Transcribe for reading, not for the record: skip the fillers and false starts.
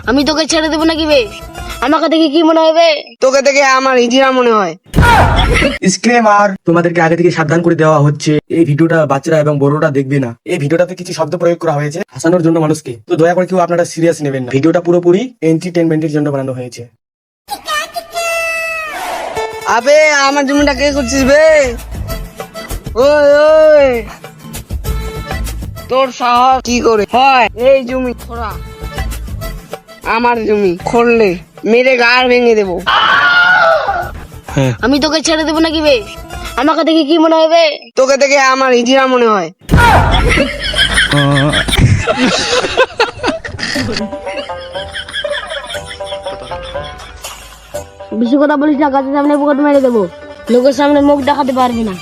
আমি তোকে ছেড়ে দেবো নাকি বে? আমাকে দেখে কি মনে হবে? তোকে দেখে আমার ইজিরা মনে হয়। ডিসক্লেমার, তোমাদেরকে আগে থেকে সাবধান করে দেওয়া হচ্ছে এই ভিডিওটা বাচ্চারা এবং বড়রা দেখবে না। এই ভিডিওটাতে কিছু শব্দ প্রয়োগ করা হয়েছে হাসানোর জন্য মানুষকে, তো দয়া করে কেউ আপনারা সিরিয়াস নেবেন না। ভিডিওটা পুরোপুরি এন্টারটেইনমেন্টের জন্য বানানো হয়েছে। আবে আমার জমিটা কে করছিস বে? ওই ওই, তোর সাহস কি করে হয় এই জমি খোঁড়া? আমার জমি খুঁড়লে মেরে গাড় ভেঙে দেবো। আমি তোকে ছেড়ে দেবো নাকি বে? আমাকে দেখে কি মনে হবে? তোকে দেখে আমার ইজিরা মনে হয়। বেশি কথা বলিস না, গাছের সামনে পকেট মেরে দেবো। লোকের সামনে মুখ দেখাতে পারবি না।